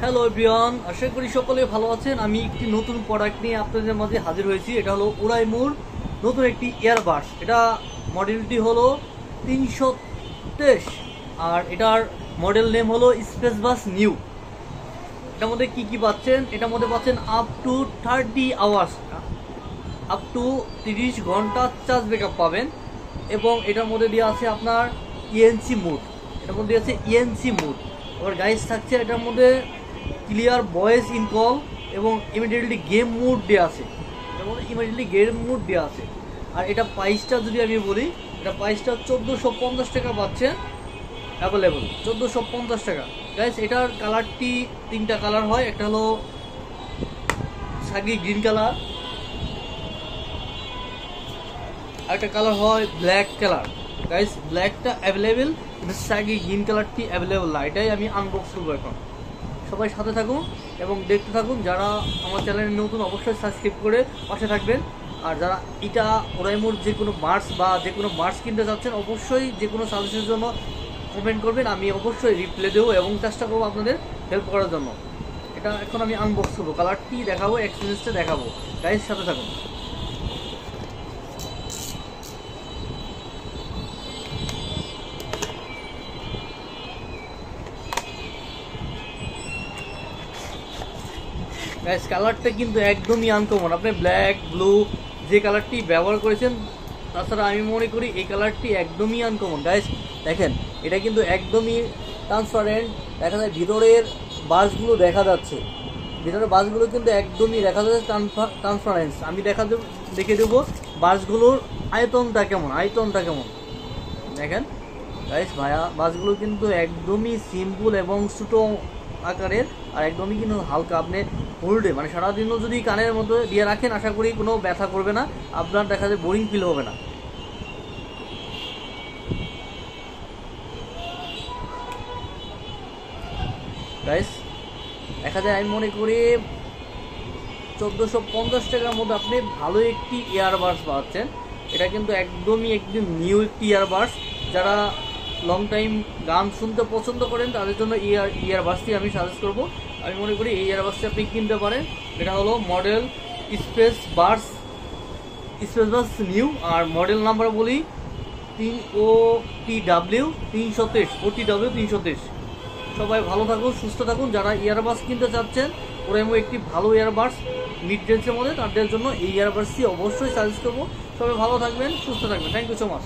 Hello everyone, আশা করি সকলে ভালো আছেন। আমি একটি নতুন প্রোডাক্ট নিয়ে আপনাদের মাঝে হাজির হয়েছি। এটা হলো ওরাইমোর নতুন একটি ইয়ারবাডস। এটা মডেলটি হলো 323 আর এটার মডেল নেম হলো স্পেস বাস নিউ। এটার মধ্যে কি পাচ্ছেন? এটার মধ্যে পাচ্ছেন up to 30 hours, up to 30 ঘন্টা চার্জ ব্যাকআপ পাবেন। এবং এটার মধ্যে দেওয়া আছে আপনার ইএনসি মোড। এটার মধ্যে আছে ইএনসি মোড। এবার গাইস থাকছে এটার মধ্যে ক্লিয়ার ভয়েস ইন কল এবং ইমিডিয়েটলি গেম মোড দেওয়া আছে। এটার মধ্যে ইমিডিয়েটলি গেম মোড দেওয়া আছে। আর এটা প্রাইসটা যদি আমি বলি, এটা প্রাইসটা 1450 টাকা পাচ্ছেন অ্যাভেলেবল, 1450 টাকা। গাইস এটার কালারটি তিনটা কালার হয়, একটা হলো সাগি গ্রিন কালার, একটা কালার হয় ব্ল্যাক কালার। গাইস ব্ল্যাকটা অ্যাভেলেবেল, কিন্তু সাগি গ্রিন কালারটি অ্যাভেলেবল না। এটাই আমি আনবক্স করবো এখন। সবাই সাথে থাকুন এবং দেখতে থাকুন। যারা আমার চ্যানেলে নতুন অবশ্যই সাবস্ক্রাইব করে পাশে থাকবেন। আর যারা এটা ওরাইমোর যে কোনো মার্স বা যে কোনো মার্স কিনতে চাচ্ছেন, অবশ্যই যে কোনো সাজেশনের জন্য কমেন্ট করবেন, আমি অবশ্যই রিপ্লাই দেবো এবং চেষ্টা করবো আপনাদের হেল্প করার জন্য। এটা এখন আমি আনবক্স করবো, কালারটি দেখাবো, এক্সপিরিয়েন্সটা দেখাবো। গাইস সাথে থাকুন। গাইস কালারটা কিন্তু একদমই আনকমন। আপনি ব্ল্যাক ব্লু যে কালারটি ব্যবহার করেছেন, তাছাড়া আমি মনে করি এই কালারটি একদমই আনকমন। গাইস দেখেন, এটা কিন্তু একদমই ট্রান্সপারেন্ট, দেখা যায় ভিতরের বাসগুলো দেখা যাচ্ছে, ভিতরের বাসগুলো কিন্তু একদমই দেখা যাচ্ছে ট্রান্সপারেন্স। আমি দেখে দেবো বাসগুলোর আয়তনটা কেমন দেখেন। গাইস ভাইয়া বাসগুলো কিন্তু একদমই সিম্পল এবং ছোটো আকারের, আর একদমই কিন্তু হালকা। আপনি হোল্ডে মানে সারাদিনও যদি কানের মধ্যে দিয়ে রাখেন, আশা করি কোনো ব্যথা করবে না, আপনার দেখা যায় বোরিং ফিল হবে না। গাইস দেখা যায় আমি মনে করি 1450 টাকার মধ্যে আপনি ভালো একটি ইয়ারবাডস পাচ্ছেন। এটা কিন্তু একদম নিউ একটি ইয়ারবাডস। যারা লং টাইম গান শুনতে পছন্দ করেন তাদের জন্য ইয়ারবাডসটি আমি সাজেস্ট করবো। আমি মনে করি এই ইয়ারবাডসটি আপনি কিনতে পারেন। এটা হলো মডেল স্পেস বাস নিউ। আর মডেল নাম্বার বলি OTW 323। সবাই ভালো থাকুন, সুস্থ থাকুন। যারা ইয়ারবাডস কিনতে চাচ্ছেন, ওরাইমো একটি ভালো ইয়ারবাডস মিড রেঞ্জের মধ্যে, তাদের জন্য এই ইয়ারবাডসটি অবশ্যই সাজেস্ট করবো। সবাই ভালো থাকবেন, সুস্থ থাকবেন। Thank you so much.